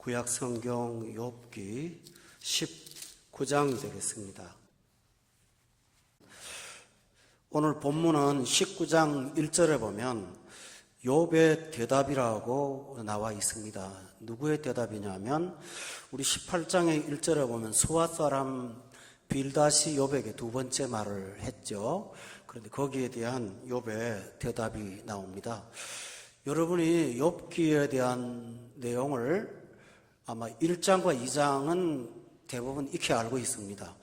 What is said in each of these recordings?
구약성경 욥기 19장이 되겠습니다. 오늘 본문은 19장 1절에 보면 욥의 대답이라고 나와 있습니다. 누구의 대답이냐면 우리 18장의 1절에 보면 수아 사람 빌닷이 욥에게 두 번째 말을 했죠. 그런데 거기에 대한 욥의 대답이 나옵니다. 여러분이 욥기에 대한 내용을 아마 1장과 2장은 대부분 익히 알고 있습니다.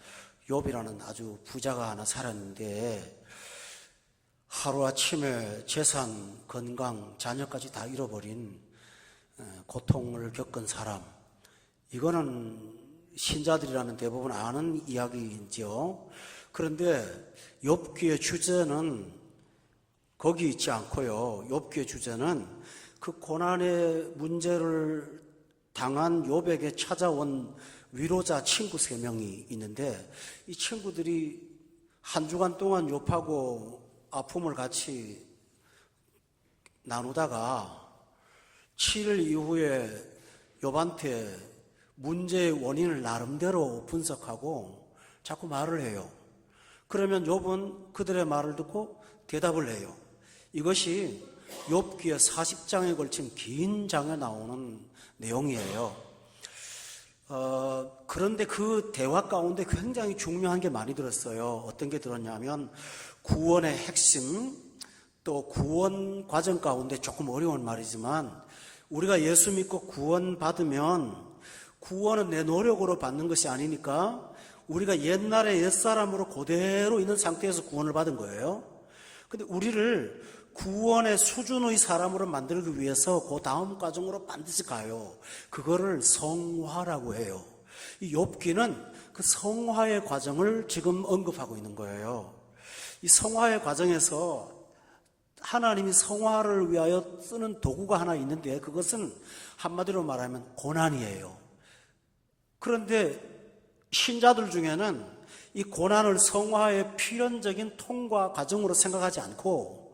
욥이라는 아주 부자가 하나 살았는데 하루아침에 재산, 건강, 자녀까지 다 잃어버린 고통을 겪은 사람, 이거는 신자들이라면 대부분 아는 이야기이지요. 그런데 욥기의 주제는 거기 있지 않고요. 욥기의 주제는 그 고난의 문제를 당한 욥에게 찾아온 위로자 친구 3명이 있는데 이 친구들이 한 주간 동안 욥하고 아픔을 같이 나누다가 7일 이후에 욥한테 문제의 원인을 나름대로 분석하고 자꾸 말을 해요. 그러면 욥은 그들의 말을 듣고 대답을 해요. 이것이 욥기의 40장에 걸친 긴 장에 나오는 내용이에요. 그런데 그 대화 가운데 굉장히 중요한 게 많이 들었어요. 어떤 게 들었냐면 구원의 핵심, 또 구원 과정 가운데 조금 어려운 말이지만 우리가 예수 믿고 구원 받으면 구원은 내 노력으로 받는 것이 아니니까 우리가 옛날에 옛사람으로 그대로 있는 상태에서 구원을 받은 거예요. 근데 우리를 구원의 수준의 사람으로 만들기 위해서 그 다음 과정으로 반드시 가요. 그거를 성화라고 해요. 이 욥기는 그 성화의 과정을 지금 언급하고 있는 거예요. 이 성화의 과정에서 하나님이 성화를 위하여 쓰는 도구가 하나 있는데 그것은 한마디로 말하면 고난이에요. 그런데 신자들 중에는 이 고난을 성화의 필연적인 통과 과정으로 생각하지 않고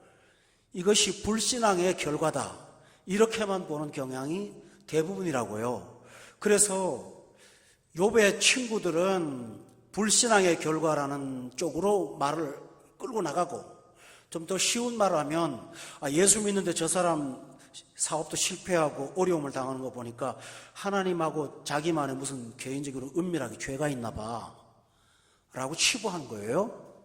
이것이 불신앙의 결과다, 이렇게만 보는 경향이 대부분이라고요. 그래서 욥의 친구들은 불신앙의 결과라는 쪽으로 말을 끌고 나가고, 좀 더 쉬운 말을 하면 예수 믿는데 저 사람 사업도 실패하고 어려움을 당하는 거 보니까 하나님하고 자기만의 무슨 개인적으로 은밀하게 죄가 있나 봐 라고 치부한 거예요.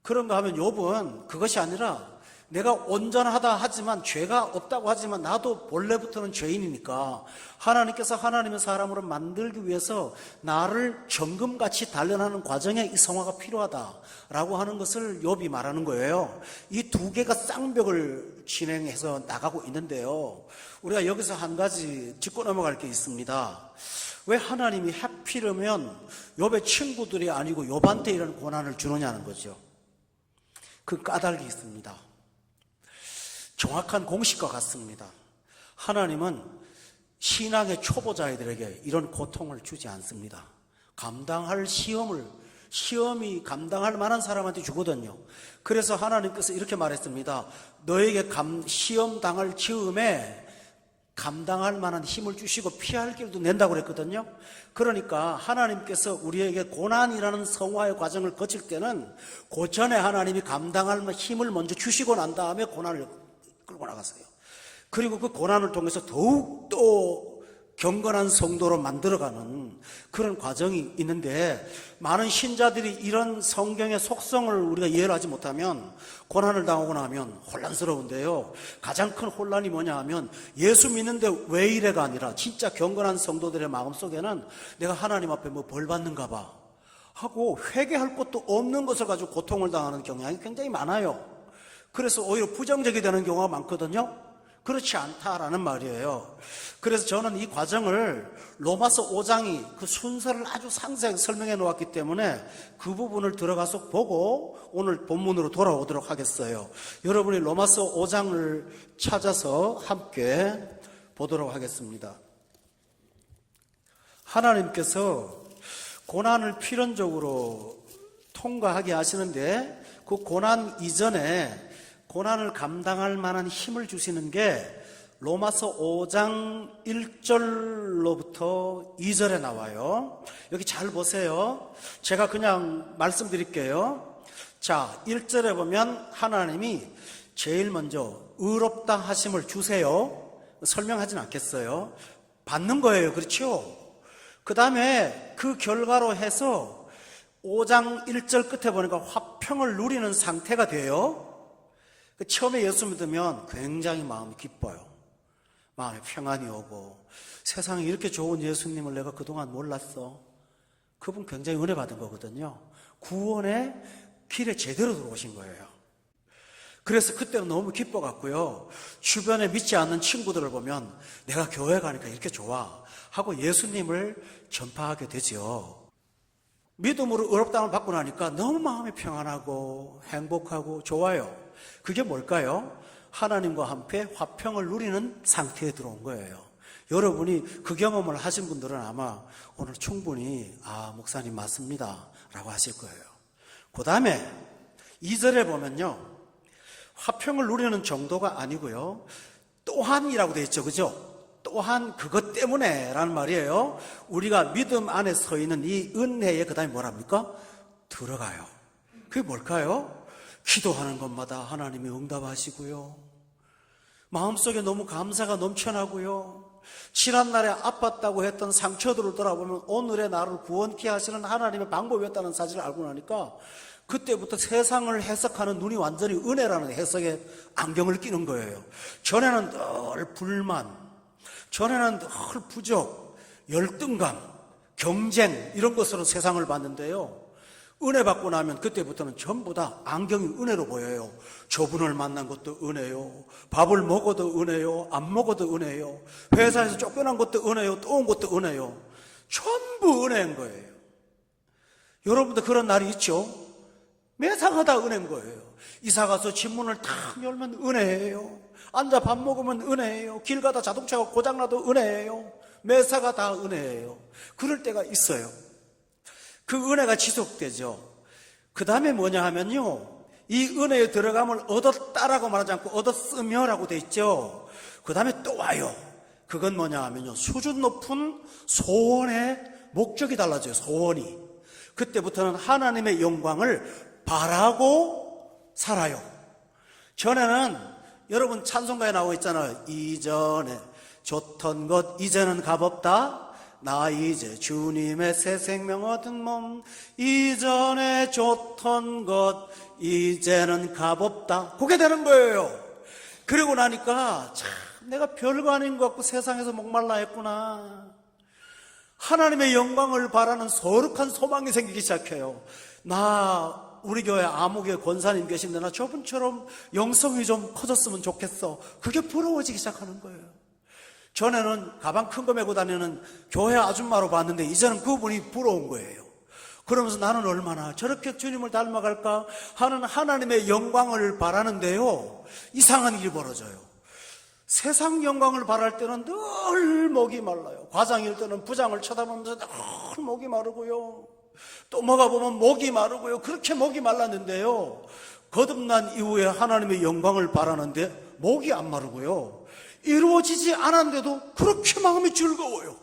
그런가 하면 욥은 그것이 아니라 내가 온전하다 하지만 죄가 없다고 하지만 나도 본래부터는 죄인이니까 하나님께서 하나님의 사람으로 만들기 위해서 나를 정금같이 단련하는 과정에 이 성화가 필요하다라고 하는 것을 욥이 말하는 거예요. 이 두 개가 쌍벽을 진행해서 나가고 있는데요. 우리가 여기서 한 가지 짚고 넘어갈 게 있습니다. 왜 하나님이 하필이면 욥의 친구들이 아니고 욥한테 이런 고난을 주느냐는 거죠. 그 까닭이 있습니다. 정확한 공식과 같습니다. 하나님은 신앙의 초보자들에게 이런 고통을 주지 않습니다. 감당할 시험이 감당할 만한 사람한테 주거든요. 그래서 하나님께서 이렇게 말했습니다. 너에게 시험 당할 즈음에 감당할 만한 힘을 주시고 피할 길도 낸다고 그랬거든요. 그러니까 하나님께서 우리에게 고난이라는 성화의 과정을 거칠 때는 그 전에 하나님이 감당할 힘을 먼저 주시고 난 다음에 고난을 끌고 나갔어요. 그리고 그 고난을 통해서 더욱더 경건한 성도로 만들어가는 그런 과정이 있는데 많은 신자들이 이런 성경의 속성을 우리가 이해를 하지 못하면 고난을 당하고 나면 혼란스러운데요. 가장 큰 혼란이 뭐냐 하면 예수 믿는데 왜 이래가 아니라 진짜 경건한 성도들의 마음속에는 내가 하나님 앞에 뭐 벌 받는가 봐 하고 회개할 것도 없는 것을 가지고 고통을 당하는 경향이 굉장히 많아요. 그래서 오히려 부정적이 되는 경우가 많거든요. 그렇지 않다라는 말이에요. 그래서 저는 이 과정을 로마서 5장이 그 순서를 아주 상세하게 설명해 놓았기 때문에 그 부분을 들어가서 보고 오늘 본문으로 돌아오도록 하겠어요. 여러분이 로마서 5장을 찾아서 함께 보도록 하겠습니다. 하나님께서 고난을 필연적으로 통과하게 하시는데 그 고난 이전에 고난을 감당할 만한 힘을 주시는 게 로마서 5장 1절로부터 2절에 나와요. 여기 잘 보세요. 제가 그냥 말씀드릴게요. 자, 1절에 보면 하나님이 제일 먼저 의롭다 하심을 주세요. 설명하진 않겠어요. 받는 거예요. 그렇죠? 그 다음에 그 결과로 해서 5장 1절 끝에 보니까 화평을 누리는 상태가 돼요. 처음에 예수 믿으면 굉장히 마음이 기뻐요. 마음에 평안이 오고, 세상에 이렇게 좋은 예수님을 내가 그동안 몰랐어. 그분 굉장히 은혜 받은 거거든요. 구원의 길에 제대로 들어오신 거예요. 그래서 그때는 너무 기뻐갖고요, 주변에 믿지 않는 친구들을 보면 내가 교회 가니까 이렇게 좋아 하고 예수님을 전파하게 되죠. 믿음으로 의롭다함을 받고 나니까 너무 마음이 평안하고 행복하고 좋아요. 그게 뭘까요? 하나님과 함께 화평을 누리는 상태에 들어온 거예요. 여러분이 그 경험을 하신 분들은 아마 오늘 충분히 목사님 맞습니다 라고 하실 거예요. 그 다음에 2절에 보면요, 화평을 누리는 정도가 아니고요, 또한이라고 되어 있죠. 그죠? 또한 그것 때문에 라는 말이에요. 우리가 믿음 안에 서 있는 이 은혜에 그 다음에 뭐랍니까? 들어가요. 그게 뭘까요? 기도하는 것마다 하나님이 응답하시고요, 마음속에 너무 감사가 넘쳐나고요, 지난날에 아팠다고 했던 상처들을 돌아보면 오늘의 나를 구원케 하시는 하나님의 방법이었다는 사실을 알고 나니까 그때부터 세상을 해석하는 눈이 완전히 은혜라는 해석에 안경을 끼는 거예요. 전에는 늘 불만, 전에는 늘 부족, 열등감, 경쟁 이런 것으로 세상을 봤는데요, 은혜 받고 나면 그때부터는 전부 다 안경이 은혜로 보여요. 저분을 만난 것도 은혜요, 밥을 먹어도 은혜요, 안 먹어도 은혜요, 회사에서 쫓겨난 것도 은혜요, 또 온 것도 은혜요. 전부 은혜인 거예요. 여러분도 그런 날이 있죠? 매사가 다 은혜인 거예요. 이사 가서 집문을 탁 열면 은혜예요. 앉아 밥 먹으면 은혜예요. 길 가다 자동차가 고장나도 은혜예요. 매사가 다 은혜예요. 그럴 때가 있어요. 그 은혜가 지속되죠. 그 다음에 뭐냐 하면요, 이 은혜에 들어감을 얻었다라고 말하지 않고 얻었으며라고 돼 있죠. 그 다음에 또 와요. 그건 뭐냐 하면요, 수준 높은 소원의 목적이 달라져요. 소원이. 그때부터는 하나님의 영광을 바라고 살아요. 전에는 여러분 찬송가에 나오고 있잖아요. 이전에 좋던 것 이제는 값없다. 나 이제 주님의 새 생명 얻은 몸. 이전에 좋던 것 이제는 값없다. 그게 되는 거예요. 그러고 나니까 참 내가 별거 아닌 것 같고 세상에서 목말라 했구나. 하나님의 영광을 바라는 거룩한 소망이 생기기 시작해요. 우리 교회 아무개 권사님 계신데 나 저분처럼 영성이 좀 커졌으면 좋겠어. 그게 부러워지기 시작하는 거예요. 전에는 가방 큰 거 메고 다니는 교회 아줌마로 봤는데 이제는 그분이 부러운 거예요. 그러면서 나는 얼마나 저렇게 주님을 닮아갈까 하는 하나님의 영광을 바라는데요, 이상한 일이 벌어져요. 세상 영광을 바랄 때는 늘 목이 말라요. 과장일 때는 부장을 쳐다보면서 늘 목이 마르고요, 또 뭐가 보면 목이 마르고요. 그렇게 목이 말랐는데요, 거듭난 이후에 하나님의 영광을 바라는데 목이 안 마르고요, 이루어지지 않았는데도 그렇게 마음이 즐거워요.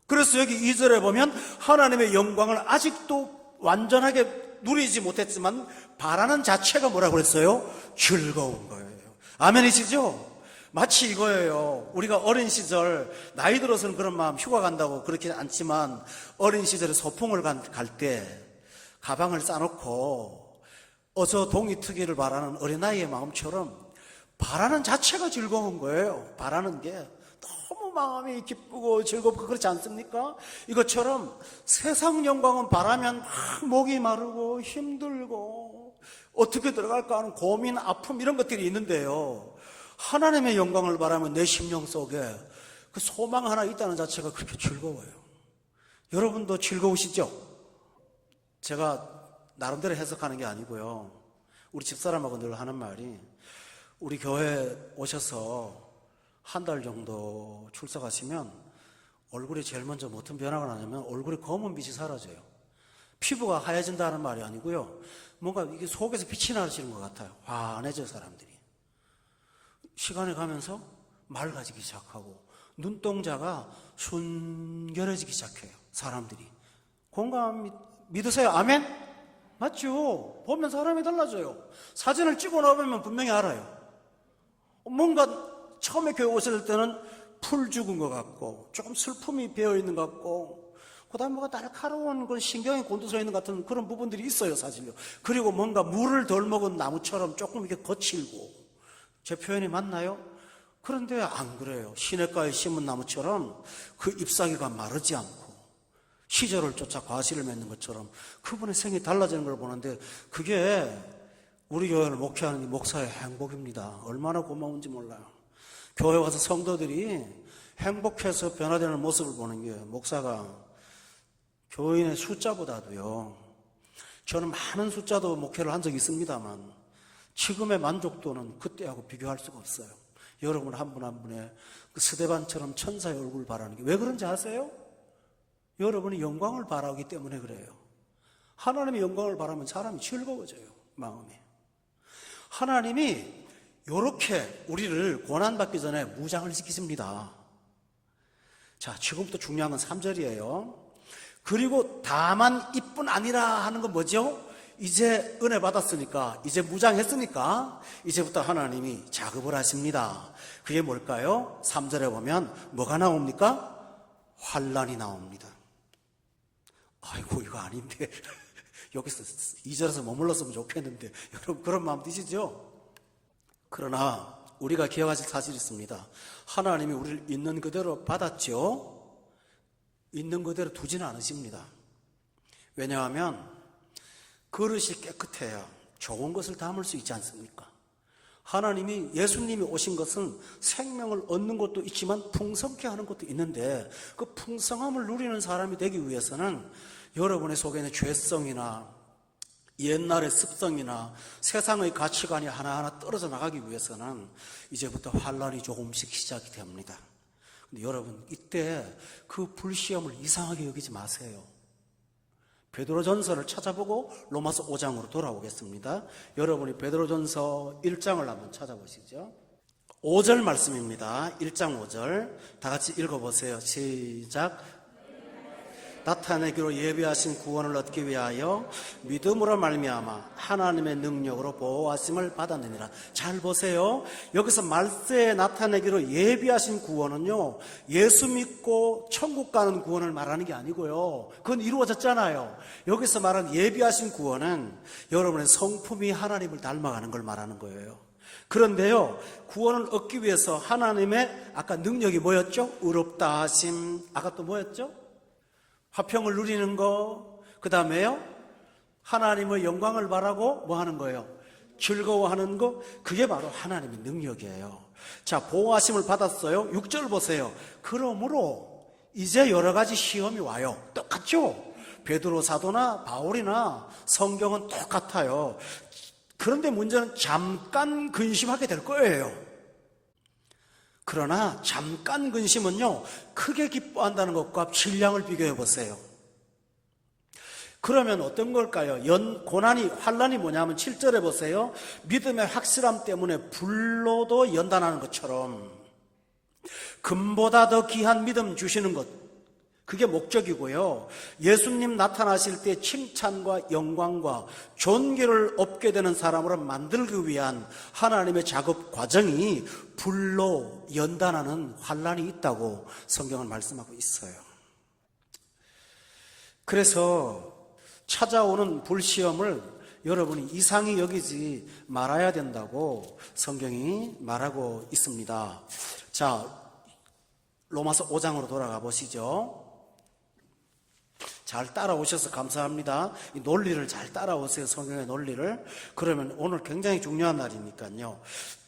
그래서 여기 2절에 보면 하나님의 영광을 아직도 완전하게 누리지 못했지만 바라는 자체가 뭐라고 그랬어요? 즐거운 거예요. 아멘이시죠? 마치 이거예요. 우리가 어린 시절, 나이 들어서는 그런 마음, 휴가 간다고 그렇게 않지만 어린 시절에 소풍을 갈 때 가방을 싸놓고 어서 동이 트기를 바라는 어린아이의 마음처럼 바라는 자체가 즐거운 거예요. 바라는 게 너무 마음이 기쁘고 즐겁고 그렇지 않습니까? 이것처럼 세상 영광은 바라면 막 목이 마르고 힘들고 어떻게 들어갈까 하는 고민, 아픔 이런 것들이 있는데요, 하나님의 영광을 바라면 내 심령 속에 그 소망 하나 있다는 자체가 그렇게 즐거워요. 여러분도 즐거우시죠? 제가 나름대로 해석하는 게 아니고요, 우리 집사람하고 늘 하는 말이, 우리 교회 오셔서 한 달 정도 출석하시면 얼굴에 제일 먼저 어떤 변화가 나냐면 얼굴에 검은 빛이 사라져요. 피부가 하얘진다는 말이 아니고요, 뭔가 이게 속에서 빛이 나시는 것 같아요. 환해져요, 사람들이. 시간이 가면서 맑아지기 시작하고 눈동자가 순결해지기 시작해요. 사람들이. 공감 믿으세요? 아멘? 맞죠? 보면 사람이 달라져요. 사진을 찍어 놓으면 분명히 알아요. 뭔가 처음에 교회 오실 때는 풀 죽은 것 같고 조금 슬픔이 배어있는 것 같고 그 다음에 뭐가 날카로운 그런 신경이 곤두서 있는 것 같은 그런 부분들이 있어요, 사실요. 그리고 뭔가 물을 덜 먹은 나무처럼 조금 이렇게 거칠고, 제 표현이 맞나요? 그런데 안 그래요. 시냇가에 심은 나무처럼 그 잎사귀가 마르지 않고 시절을 쫓아 과실을 맺는 것처럼 그분의 생이 달라지는 걸 보는데, 그게 우리 교회를 목회하는 이 목사의 행복입니다. 얼마나 고마운지 몰라요. 교회 와서 성도들이 행복해서 변화되는 모습을 보는 게, 목사가 교인의 숫자보다도요, 저는 많은 숫자도 목회를 한 적이 있습니다만 지금의 만족도는 그때하고 비교할 수가 없어요. 여러분 한 분 한 분의 그 스데반처럼 천사의 얼굴을 바라는 게 왜 그런지 아세요? 여러분이 영광을 바라기 때문에 그래요. 하나님의 영광을 바라면 사람이 즐거워져요, 마음이. 하나님이 이렇게 우리를 고난받기 전에 무장을 시키십니다. 자, 지금부터 중요한 건 3절이에요. 그리고 다만 이뿐 아니라 하는 건 뭐죠? 이제 은혜 받았으니까, 이제 무장했으니까 이제부터 하나님이 작업을 하십니다. 그게 뭘까요? 3절에 보면 뭐가 나옵니까? 환난이 나옵니다. 아이고, 이거 아닌데 여기서 2절에서 머물렀으면 좋겠는데, 여러분 그런 마음 드시죠? 그러나 우리가 기억하실 사실이 있습니다. 하나님이 우리를 있는 그대로 받았죠? 있는 그대로 두지는 않으십니다. 왜냐하면 그릇이 깨끗해야 좋은 것을 담을 수 있지 않습니까? 하나님이, 예수님이 오신 것은 생명을 얻는 것도 있지만 풍성케 하는 것도 있는데, 그 풍성함을 누리는 사람이 되기 위해서는 여러분의 속에 있는 죄성이나 옛날의 습성이나 세상의 가치관이 하나하나 떨어져 나가기 위해서는 이제부터 환난이 조금씩 시작이 됩니다. 근데 여러분, 이때 그 불시험을 이상하게 여기지 마세요. 베드로전서를 찾아보고 로마서 5장으로 돌아오겠습니다. 여러분이 베드로전서 1장을 한번 찾아보시죠. 5절 말씀입니다. 1장 5절 다 같이 읽어보세요. 시작. 나타내기로 예비하신 구원을 얻기 위하여 믿음으로 말미암아 하나님의 능력으로 보호하심을 받았느니라. 잘 보세요. 여기서 말세에 나타내기로 예비하신 구원은요, 예수 믿고 천국 가는 구원을 말하는 게 아니고요, 그건 이루어졌잖아요. 여기서 말하는 예비하신 구원은 여러분의 성품이 하나님을 닮아가는 걸 말하는 거예요. 그런데요, 구원을 얻기 위해서 하나님의 아까 능력이 뭐였죠? 의롭다 하심. 아까 또 뭐였죠? 화평을 누리는 거, 그 다음에요, 하나님의 영광을 바라고 뭐 하는 거예요? 즐거워하는 거. 그게 바로 하나님의 능력이에요. 자, 보호하심을 받았어요. 6절 보세요. 그러므로 이제 여러 가지 시험이 와요. 똑같죠? 베드로 사도나 바울이나 성경은 똑같아요. 그런데 문제는 잠깐 근심하게 될 거예요. 그러나 잠깐 근심은요, 크게 기뻐한다는 것과 질량을 비교해 보세요. 그러면 어떤 걸까요? 고난이, 환난이 뭐냐면 7절에 보세요. 믿음의 확실함 때문에 불로도 연단하는 것처럼 금보다 더 귀한 믿음 주시는 것, 그게 목적이고요. 예수님 나타나실 때 칭찬과 영광과 존귀를 얻게 되는 사람으로 만들기 위한 하나님의 작업 과정이 불로 연단하는 환난이 있다고 성경은 말씀하고 있어요. 그래서 찾아오는 불시험을 여러분이 이상히 여기지 말아야 된다고 성경이 말하고 있습니다. 자, 로마서 5장으로 돌아가 보시죠. 잘 따라오셔서 감사합니다. 이 논리를 잘 따라오세요. 성경의 논리를. 그러면 오늘 굉장히 중요한 날이니까요.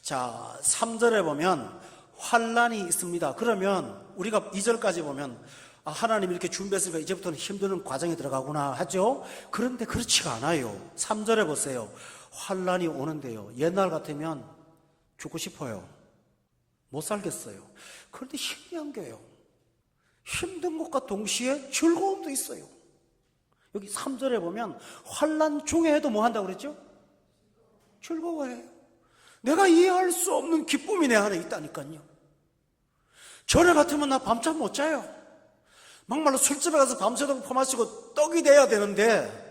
자, 3절에 보면 환난이 있습니다. 그러면 우리가 2절까지 보면 하나님이 이렇게 준비했으니까 이제부터는 힘드는 과정에 들어가구나 하죠. 그런데 그렇지가 않아요. 3절에 보세요. 환난이 오는데요, 옛날 같으면 죽고 싶어요. 못 살겠어요. 그런데 신기한 게요, 힘든 것과 동시에 즐거움도 있어요. 여기 3절에 보면 환난 중에도 뭐 한다고 그랬죠? 즐거워해요. 내가 이해할 수 없는 기쁨이 내 안에 있다니까요. 전에 같으면 나 밤잠 못 자요. 막말로 술집에 가서 밤새도록 퍼마시고 떡이 돼야 되는데,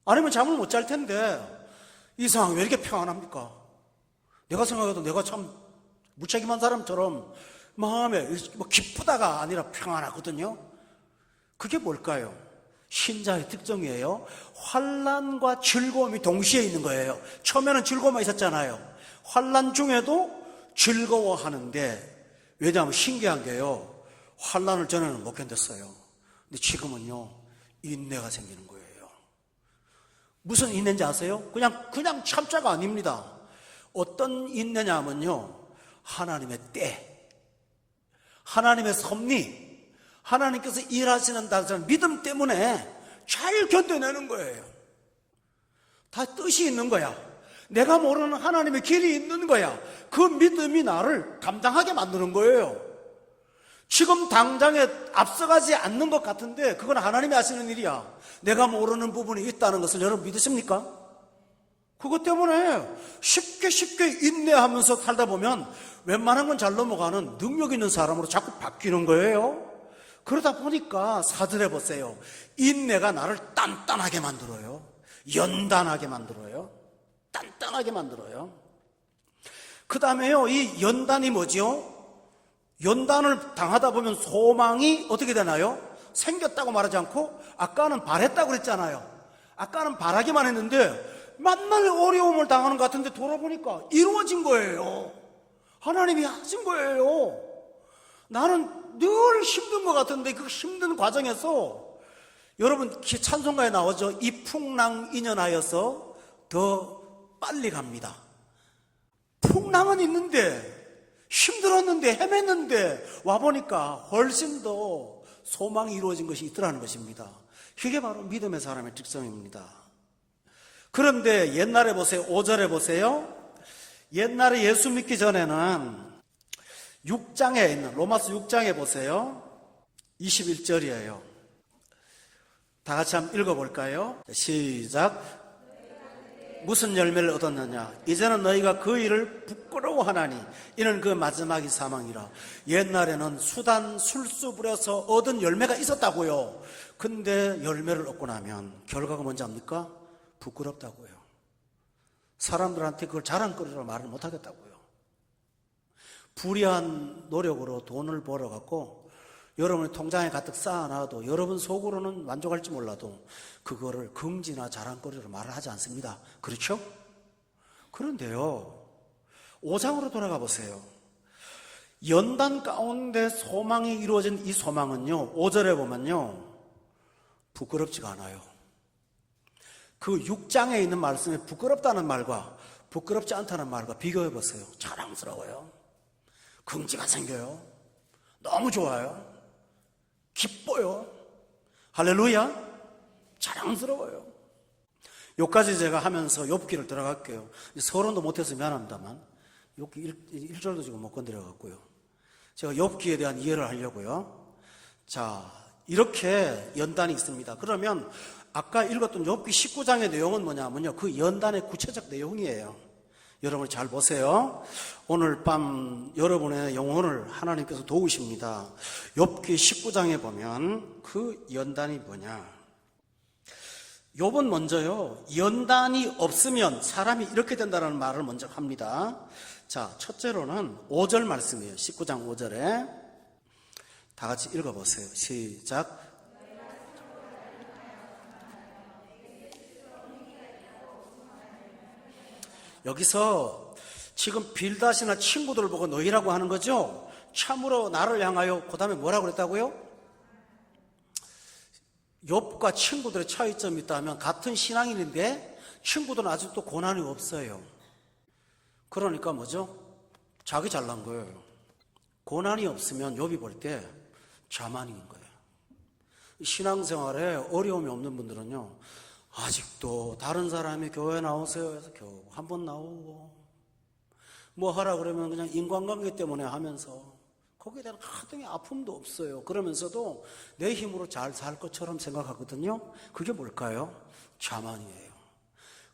아니면 잠을 못 잘 텐데 이 상황이 왜 이렇게 평안합니까? 내가 생각해도 내가 참 무책임한 사람처럼 마음에 뭐 기쁘다가 아니라 평안하거든요. 그게 뭘까요? 신자의 특징이에요. 환난과 즐거움이 동시에 있는 거예요. 처음에는 즐거움만 있었잖아요. 환난 중에도 즐거워하는데, 왜냐하면 신기한 게요, 환난을 전에는 못 견뎠어요. 근데 지금은요, 인내가 생기는 거예요. 무슨 인내인지 아세요? 그냥 참자가 아닙니다. 어떤 인내냐면요, 하나님의 때, 하나님의 섭리, 하나님께서 일하시는 믿음 때문에 잘 견뎌내는 거예요. 다 뜻이 있는 거야. 내가 모르는 하나님의 길이 있는 거야. 그 믿음이 나를 감당하게 만드는 거예요. 지금 당장에 앞서가지 않는 것 같은데 그건 하나님이 하시는 일이야. 내가 모르는 부분이 있다는 것을 여러분 믿으십니까? 그것 때문에 쉽게 인내하면서 살다 보면 웬만한 건 잘 넘어가는 능력 있는 사람으로 자꾸 바뀌는 거예요. 그러다 보니까 사들해 보세요. 인내가 나를 단단하게 만들어요. 연단하게 만들어요. 단단하게 만들어요. 그 다음에요, 이 연단이 뭐죠? 연단을 당하다 보면 소망이 어떻게 되나요? 생겼다고 말하지 않고, 아까는 바랬다고 그랬잖아요. 아까는 바라기만 했는데 만날 어려움을 당하는 것 같은데 돌아보니까 이루어진 거예요. 하나님이 하신 거예요. 나는 늘 힘든 것 같은데 그 힘든 과정에서, 여러분 찬송가에 나오죠. 이풍랑 인연하여서 더 빨리 갑니다. 풍랑은 있는데, 힘들었는데, 헤맸는데 와보니까 훨씬 더 소망이 이루어진 것이 있더라는 것입니다. 그게 바로 믿음의 사람의 특성입니다. 그런데 옛날에 보세요. 5절에 보세요. 옛날에 예수 믿기 전에는 6장에 있는, 로마서 6장에 보세요. 21절이에요. 다 같이 한번 읽어볼까요? 시작. 무슨 열매를 얻었느냐? 이제는 너희가 그 일을 부끄러워하나니 이는 그 마지막이 사망이라. 옛날에는 수단 술수 부려서 얻은 열매가 있었다고요. 근데 열매를 얻고 나면 결과가 뭔지 압니까? 부끄럽다고요. 사람들한테 그걸 자랑거리로 말을 못하겠다고요. 불의한 노력으로 돈을 벌어갖고 여러분의 통장에 가득 쌓아놔도 여러분 속으로는 만족할지 몰라도 그거를 긍지나 자랑거리로 말을 하지 않습니다. 그렇죠? 그런데요, 5장으로 돌아가 보세요. 연단 가운데 소망이 이루어진 이 소망은요, 5절에 보면요, 부끄럽지가 않아요. 그 6장에 있는 말씀에 부끄럽다는 말과 부끄럽지 않다는 말과 비교해 보세요. 자랑스러워요. 긍지가 생겨요. 너무 좋아요. 기뻐요. 할렐루야. 자랑스러워요. 여기까지 제가 하면서 욥기를 들어갈게요. 서론도 못해서 미안합니다만 욥기 1절도 지금 못 건드려갖고요. 제가 욥기에 대한 이해를 하려고요. 자, 이렇게 연단이 있습니다. 그러면 아까 읽었던 욥기 19장의 내용은 뭐냐면요, 그 연단의 구체적 내용이에요. 여러분 잘 보세요. 오늘 밤 여러분의 영혼을 하나님께서 도우십니다. 욥기 19장에 보면 그 연단이 뭐냐? 욥은 먼저요, 연단이 없으면 사람이 이렇게 된다는 말을 먼저 합니다. 자, 첫째로는 5절 말씀이에요. 19장 5절에 다 같이 읽어보세요. 시작. 여기서 지금 빌닷이나 친구들을 보고 너희라고 하는 거죠? 참으로 나를 향하여 그 다음에 뭐라고 그랬다고요? 욥과 친구들의 차이점이 있다면, 같은 신앙인인데 친구들은 아직도 고난이 없어요. 그러니까 뭐죠? 자기 잘난 거예요. 고난이 없으면 욥이 볼 때 자만인 거예요. 신앙생활에 어려움이 없는 분들은요, 아직도 다른 사람이 교회 나오세요 해서 겨우 한 번 나오고, 뭐 하라 그러면 그냥 인간관계 때문에 하면서 거기에 대한 하등의 아픔도 없어요. 그러면서도 내 힘으로 잘 살 것처럼 생각하거든요. 그게 뭘까요? 자만이에요.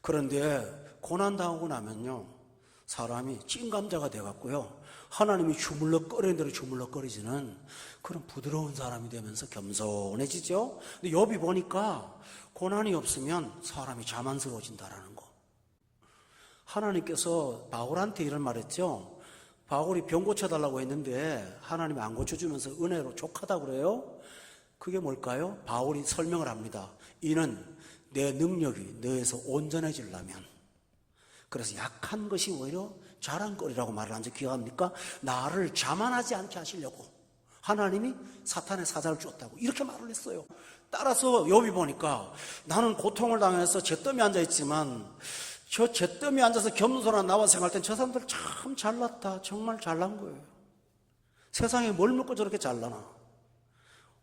그런데 고난당하고 나면요, 사람이 찐감자가 돼갖고요, 하나님이 주물럭거리는 대로 주물럭거리지는 그런 부드러운 사람이 되면서 겸손해지죠. 근데 욥이 보니까 고난이 없으면 사람이 자만스러워진다라는 거. 하나님께서 바울한테 이런 말했죠. 바울이 병 고쳐달라고 했는데 하나님이 안 고쳐주면서 은혜로 족하다고 그래요. 그게 뭘까요? 바울이 설명을 합니다. 이는 내 능력이 너에서 온전해지려면, 그래서 약한 것이 오히려 자랑거리라고 말을 한 적 기억합니까? 나를 자만하지 않게 하시려고 하나님이 사탄의 사자를 줬다고 이렇게 말을 했어요. 따라서 욥이 보니까 나는 고통을 당해서 잿더미에 앉아있지만 저 잿더미에 앉아서 겸손한 나와 생각할 땐 저 사람들 참 잘났다, 정말 잘난 거예요. 세상에 뭘 먹고 저렇게 잘나나.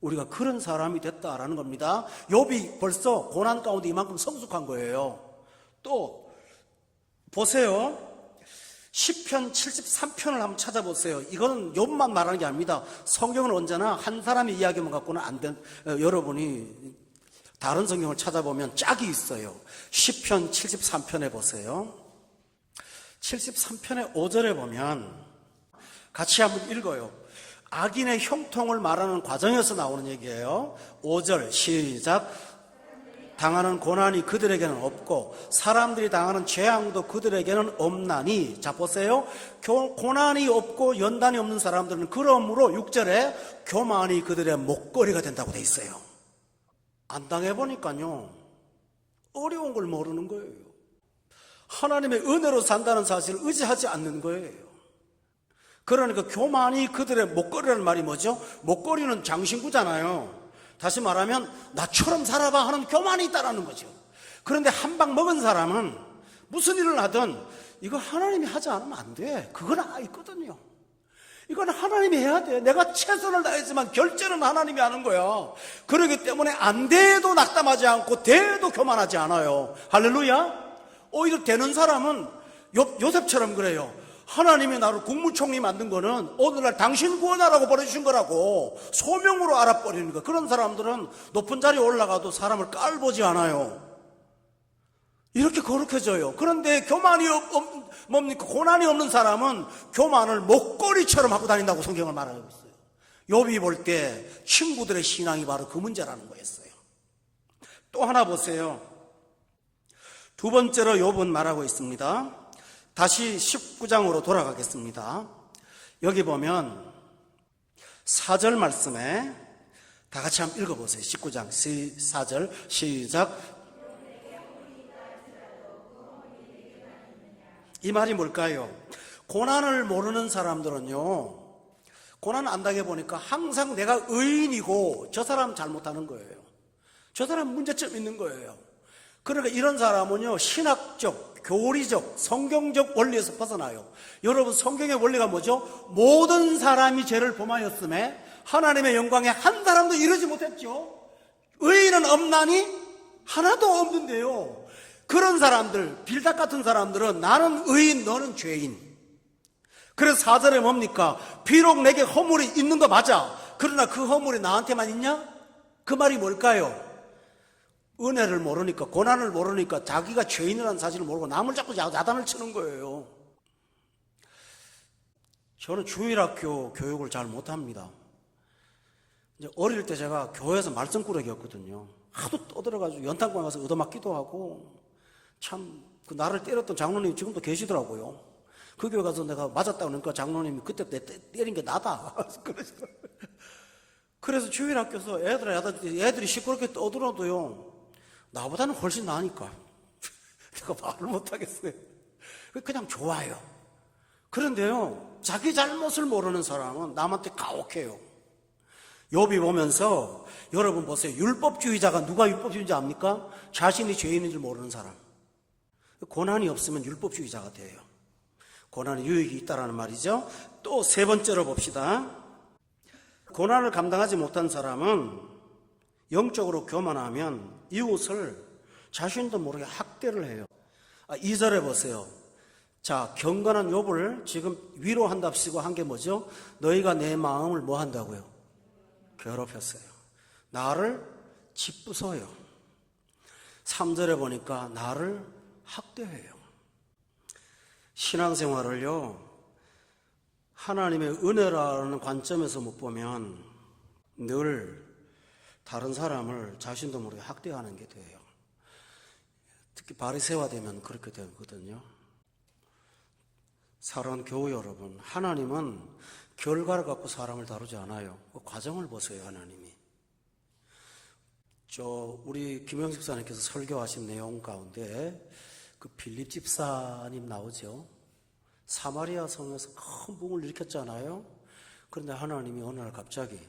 우리가 그런 사람이 됐다라는 겁니다. 욥이 벌써 고난 가운데 이만큼 성숙한 거예요. 또 보세요. 시편 73편을 한번 찾아보세요. 이거는 욥만 말하는 게 아닙니다. 성경은 언제나 한 사람의 이야기만 갖고는 안 된, 여러분이 다른 성경을 찾아보면 짝이 있어요. 시편 73편에 보세요. 73편의 5절에 보면 같이 한번 읽어요. 악인의 형통을 말하는 과정에서 나오는 얘기예요. 5절 시작. 당하는 고난이 그들에게는 없고 사람들이 당하는 재앙도 그들에게는 없나니. 자 보세요. 고난이 없고 연단이 없는 사람들은 그러므로 6절에 교만이 그들의 목걸이가 된다고 돼 있어요. 안 당해보니까요, 어려운 걸 모르는 거예요. 하나님의 은혜로 산다는 사실을 의지하지 않는 거예요. 그러니까 교만이 그들의 목걸이라는 말이 뭐죠? 목걸이는 장신구잖아요. 다시 말하면 나처럼 살아봐 하는 교만이 있다라는 거죠. 그런데 한 방 먹은 사람은 무슨 일을 하든 이거 하나님이 하지 않으면 안 돼. 그건 있거든요. 이건 하나님이 해야 돼. 내가 최선을 다했지만 결제는 하나님이 하는 거야. 그렇기 때문에 안 돼도 낙담하지 않고 돼도 교만하지 않아요. 할렐루야. 오히려 되는 사람은 요셉처럼 그래요. 하나님이 나를 국무총리 만든 거는 오늘날 당신 구원하라고 보내주신 거라고 소명으로 알아버리는 거. 그런 사람들은 높은 자리에 올라가도 사람을 깔보지 않아요. 이렇게 거룩해져요. 그런데 교만이 뭡니까? 고난이 없는 사람은 교만을 목걸이처럼 하고 다닌다고 성경을 말하고 있어요. 욥이 볼 때 친구들의 신앙이 바로 그 문제라는 거였어요. 또 하나 보세요. 두 번째로 욥은 말하고 있습니다. 다시 19장으로 돌아가겠습니다. 여기 보면 4절 말씀에 다 같이 한번 읽어보세요. 19장 4절 시작. 이 말이 뭘까요? 고난을 모르는 사람들은요, 고난 안 당해보니까 항상 내가 의인이고 저 사람 잘못하는 거예요. 저 사람 문제점 있는 거예요. 그러니까 이런 사람은요, 신학적, 교리적, 성경적 원리에서 벗어나요. 여러분, 성경의 원리가 뭐죠? 모든 사람이 죄를 범하였음에 하나님의 영광에 한 사람도 이르지 못했죠. 의인은 없나니 하나도 없는데요. 그런 사람들, 빌닷 같은 사람들은 나는 의인, 너는 죄인. 그래서 4절에 뭡니까? 비록 내게 허물이 있는 거 맞아. 그러나 그 허물이 나한테만 있냐? 그 말이 뭘까요? 은혜를 모르니까, 고난을 모르니까 자기가 죄인이라는 사실을 모르고 남을 자꾸 야단을 치는 거예요. 저는 주일학교 교육을 잘 못합니다. 이제 어릴 때 제가 교회에서 말썽꾸러기였거든요. 하도 떠들어가지고 연탄광 가서 얻어맞기도 하고, 참 그 나를 때렸던 장로님이 지금도 계시더라고요. 그 교회 가서 내가 맞았다고 그러니까 장로님이 그때 내 때린 게 나다. 그래서 주일학교에서 애들이 시끄럽게 떠들어도요, 나보다는 훨씬 나으니까 내가 말을 못하겠어요. 그냥 좋아요. 그런데요, 자기 잘못을 모르는 사람은 남한테 가혹해요. 욥이 보면서, 여러분 보세요. 율법주의자가 누가 율법주의자 압니까? 자신이 죄인인 줄 모르는 사람. 고난이 없으면 율법주의자가 돼요. 고난에 유익이 있다라는 말이죠. 또 세 번째로 봅시다. 고난을 감당하지 못한 사람은 영적으로 교만하면 이웃을 자신도 모르게 학대를 해요. 2절에 보세요. 자, 경건한 욥을 지금 위로한답시고 한 게 뭐죠? 너희가 내 마음을 뭐 한다고요? 괴롭혔어요. 나를 짓부숴요. 3절에 보니까 나를 학대해요. 신앙생활을요, 하나님의 은혜라는 관점에서 못 보면 늘 다른 사람을 자신도 모르게 학대하는 게 돼요. 특히 바리새화 되면 그렇게 되거든요. 사랑하는 교우 여러분, 하나님은 결과를 갖고 사람을 다루지 않아요. 그 과정을 보세요, 하나님이. 우리 김영식 집사님께서 설교하신 내용 가운데 그 빌립 집사님 나오죠. 사마리아 성에서 큰 붕을 일으켰잖아요. 그런데 하나님이 어느 날 갑자기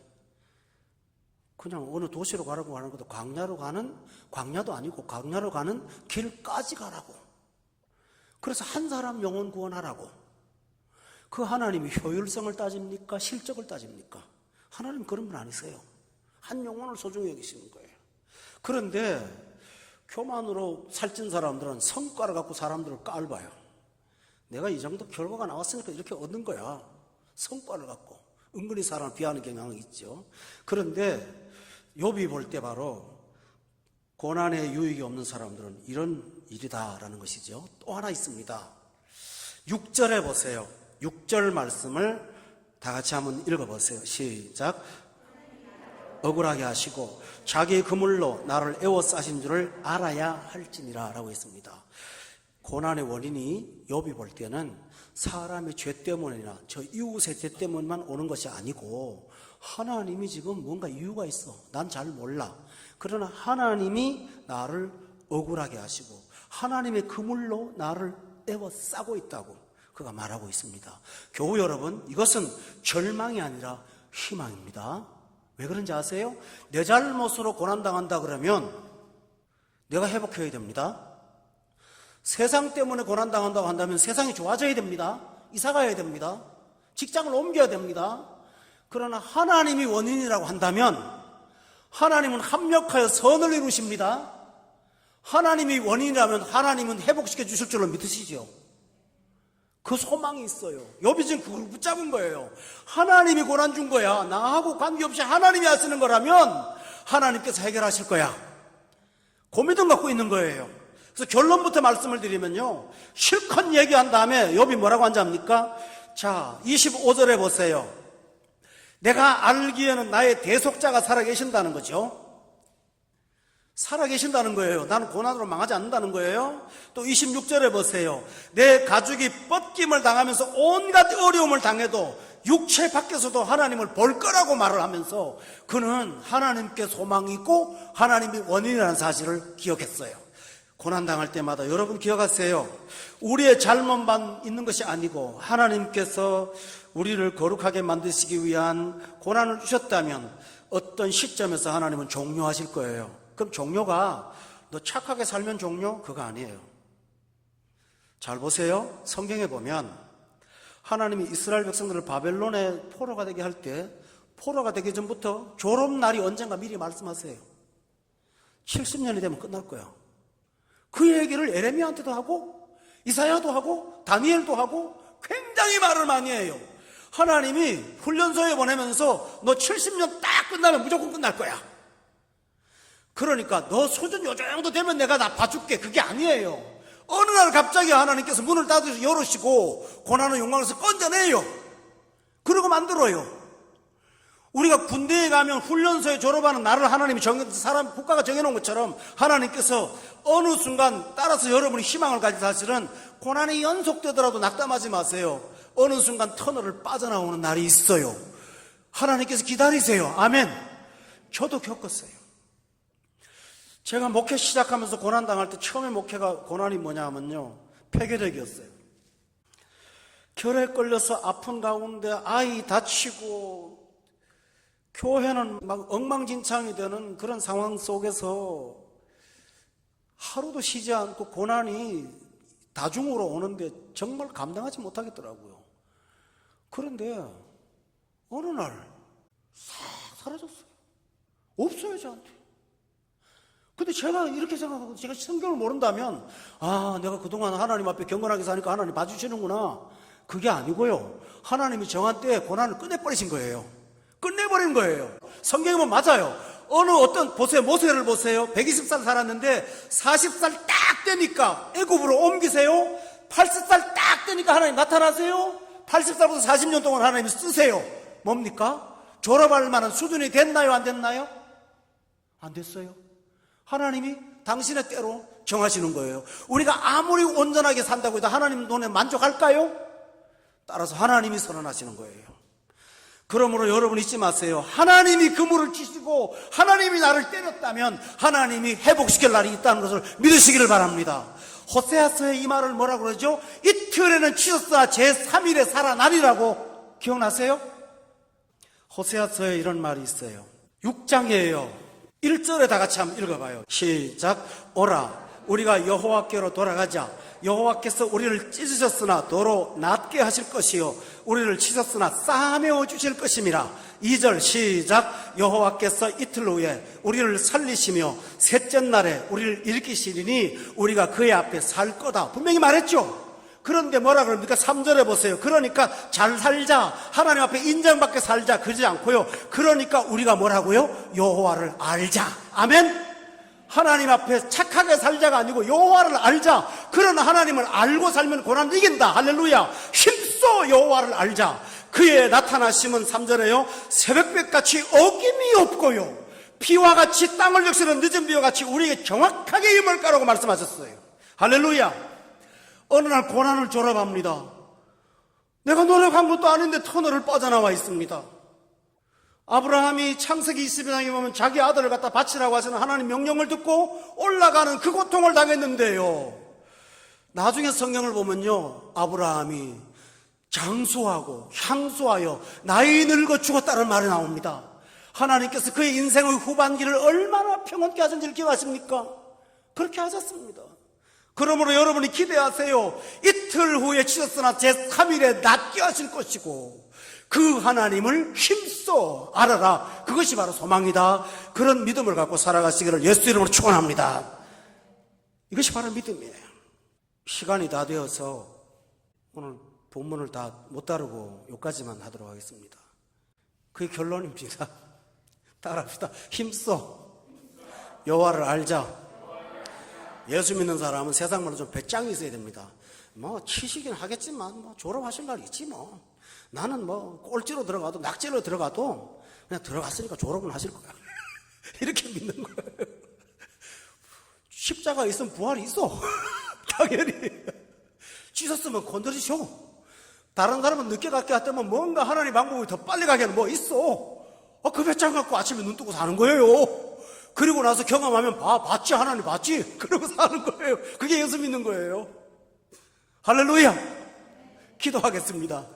그냥 어느 도시로 가라고 하는 것도 광야도 아니고 광야로 가는 길까지 가라고. 그래서 한 사람 영혼 구원하라고. 그 하나님이 효율성을 따집니까? 실적을 따집니까? 하나님 그런 분 아니세요. 한 영혼을 소중히 여기시는 거예요. 그런데 교만으로 살찐 사람들은 성과를 갖고 사람들을 깔봐요. 내가 이 정도 결과가 나왔으니까 이렇게 얻는 거야. 성과를 갖고. 은근히 사람을 비하하는 경향이 있죠. 그런데 욥이 볼 때 바로 고난에 유익이 없는 사람들은 이런 일이다라는 것이죠. 또 하나 있습니다. 6절에 보세요. 6절 말씀을 다 같이 한번 읽어보세요. 시작. 억울하게 하시고 자기의 그물로 나를 에워싸신 줄을 알아야 할지니라 라고 했습니다. 고난의 원인이 욥이 볼 때는 사람의 죄 때문이나 저 이웃의 죄 때문만 오는 것이 아니고 하나님이 지금 뭔가 이유가 있어. 난 잘 몰라. 그러나 하나님이 나를 억울하게 하시고 하나님의 그물로 나를 에워싸고 있다고 그가 말하고 있습니다. 교우 여러분, 이것은 절망이 아니라 희망입니다. 왜 그런지 아세요? 내 잘못으로 고난당한다 그러면 내가 회복해야 됩니다. 세상 때문에 고난당한다고 한다면 세상이 좋아져야 됩니다. 이사 가야 됩니다. 직장을 옮겨야 됩니다. 그러나 하나님이 원인이라고 한다면 하나님은 합력하여 선을 이루십니다. 하나님이 원인이라면 하나님은 회복시켜 주실 줄로 믿으시죠. 그 소망이 있어요. 욥이 지금 그걸 붙잡은 거예요. 하나님이 고난 준 거야. 나하고 관계없이 하나님이 하시는 거라면 하나님께서 해결하실 거야. 그 믿음 갖고 있는 거예요. 그래서 결론부터 말씀을 드리면요, 실컷 얘기한 다음에 욥이 뭐라고 한지 압니까? 자, 25절에 보세요. 내가 알기에는 나의 대속자가 살아계신다는 거죠. 살아계신다는 거예요. 나는 고난으로 망하지 않는다는 거예요. 또 26절에 보세요. 내 가죽이 뻗김을 당하면서 온갖 어려움을 당해도 육체 밖에서도 하나님을 볼 거라고 말을 하면서 그는 하나님께 소망이 있고 하나님이 원인이라는 사실을 기억했어요. 고난당할 때마다 여러분 기억하세요. 우리의 잘못만 있는 것이 아니고 하나님께서 우리를 거룩하게 만드시기 위한 고난을 주셨다면 어떤 시점에서 하나님은 종료하실 거예요. 그럼 종료가 너 착하게 살면 종료? 그거 아니에요. 잘 보세요. 성경에 보면 하나님이 이스라엘 백성들을 바벨론에 포로가 되게 할 때 포로가 되기 전부터 졸업날이 언젠가 미리 말씀하세요. 70년이 되면 끝날 거야. 그 얘기를 에레미야한테도 하고 이사야도 하고 다니엘도 하고 굉장히 말을 많이 해요. 하나님이 훈련소에 보내면서 너 70년 딱 끝나면 무조건 끝날 거야. 그러니까 너 수준 요 정도 되면 내가 나 봐줄게. 그게 아니에요. 어느 날 갑자기 하나님께서 문을 닫으시고 열으시고 고난의 욕망에서 건져내요. 그러고 만들어요. 우리가 군대에 가면 훈련소에 졸업하는 날을 하나님이 사람 국가가 정해놓은 것처럼 하나님께서 어느 순간 따라서 여러분이 희망을 가진 사실은 고난이 연속되더라도 낙담하지 마세요. 어느 순간 터널을 빠져나오는 날이 있어요. 하나님께서 기다리세요. 아멘. 저도 겪었어요. 제가 목회 시작하면서 고난당할 때 처음에 목회가 고난이 뭐냐 하면요, 폐결핵이었어요. 결핵 걸려서 아픈 가운데 아이 다치고 교회는 막 엉망진창이 되는 그런 상황 속에서 하루도 쉬지 않고 고난이 다중으로 오는데 정말 감당하지 못하겠더라고요. 그런데 어느 날 싹 사라졌어요. 없어요, 저한테. 근데 제가 이렇게 생각하고 제가 성경을 모른다면 내가 그동안 하나님 앞에 경건하게 사니까 하나님 봐주시는구나. 그게 아니고요. 하나님이 정한 때에 고난을 끝내버리신 거예요. 끝내버린 거예요. 성경에 보면 맞아요. 보세요. 모세를 보세요. 120살 살았는데 40살 딱 되니까 애굽으로 옮기세요. 80살 딱 되니까 하나님 나타나세요? 80살부터 40년 동안 하나님이 쓰세요. 뭡니까? 졸업할 만한 수준이 됐나요? 안 됐나요? 안 됐어요. 하나님이 당신의 때로 정하시는 거예요. 우리가 아무리 온전하게 산다고 해도 하나님 눈에 만족할까요? 따라서 하나님이 선언하시는 거예요. 그러므로 여러분 잊지 마세요. 하나님이 그물을 치시고 하나님이 나를 때렸다면 하나님이 회복시킬 날이 있다는 것을 믿으시기를 바랍니다. 호세아서의 이 말을 뭐라고 그러죠? 이틀에는 치셨으나 제3일에 살아나리라고 기억나세요? 호세아서에 이런 말이 있어요. 6장이에요. 1절에 다 같이 한번 읽어봐요. 시작. 오라 우리가 여호와께로 돌아가자. 여호와께서 우리를 찢으셨으나 도로 낫게 하실 것이요 우리를 치셨으나 싸매어 주실 것임이라. 2절 시작. 여호와께서 이틀 후에 우리를 살리시며 셋째 날에 우리를 일으키시리니 우리가 그의 앞에 살 거다. 분명히 말했죠. 그런데 뭐라 그럽니까? 3절에 보세요. 그러니까 잘 살자, 하나님 앞에 인정받게 살자 그러지 않고요. 그러니까 우리가 뭐라고요? 여호와를 알자. 아멘. 하나님 앞에 착하게 살자가 아니고 여호와를 알자. 그러나 하나님을 알고 살면 고난을 이긴다. 할렐루야. 힘써 여호와를 알자. 그의 나타나심은 3절에요 새벽볕같이 어김이 없고요 비와 같이 땅을 적시는 늦은 비와 같이 우리에게 정확하게 임할 거라고 말씀하셨어요. 할렐루야. 어느 날 고난을 졸업합니다. 내가 노력한 것도 아닌데 터널을 빠져나와 있습니다. 아브라함이 창세기 22장에 보면 자기 아들을 갖다 바치라고 하시는 하나님 명령을 듣고 올라가는 그 고통을 당했는데요. 나중에 성경을 보면요. 아브라함이 장수하고 향수하여 나이 늙어 죽었다는 말이 나옵니다. 하나님께서 그의 인생의 후반기를 얼마나 평온케 하신지를 기억하십니까? 그렇게 하셨습니다. 그러므로 여러분이 기대하세요. 이틀 후에 치셨으나 제3일에 낫게 하실 것이고 그 하나님을 힘써 알아라. 그것이 바로 소망이다. 그런 믿음을 갖고 살아가시기를 예수 이름으로 축원합니다. 이것이 바로 믿음이에요. 시간이 다 되어서 오늘 본문을 다 못 다루고 여기까지만 하도록 하겠습니다. 그게 결론입니다. 따라합시다. 힘써 여호와를 알자. 예수 믿는 사람은 세상 말로 좀 배짱이 있어야 됩니다. 뭐 치시긴 하겠지만 뭐 졸업하실 날 있지 뭐. 나는 뭐 꼴찌로 들어가도 낙제로 들어가도 그냥 들어갔으니까 졸업은 하실 거야. 이렇게 믿는 거예요. 십자가 있으면 부활이 있어. 당연히. 찢었으면 건드리셔. 다른 사람은 늦게 갈게 했다면 뭔가 하나님 방법이 더 빨리 가게 하는 뭐 있어. 그 배짱 갖고 아침에 눈 뜨고 사는 거예요. 그리고 나서 경험하면 봤지 하나님 봤지 그러고 사는 거예요. 그게 예수 믿는 거예요. 할렐루야. 기도하겠습니다.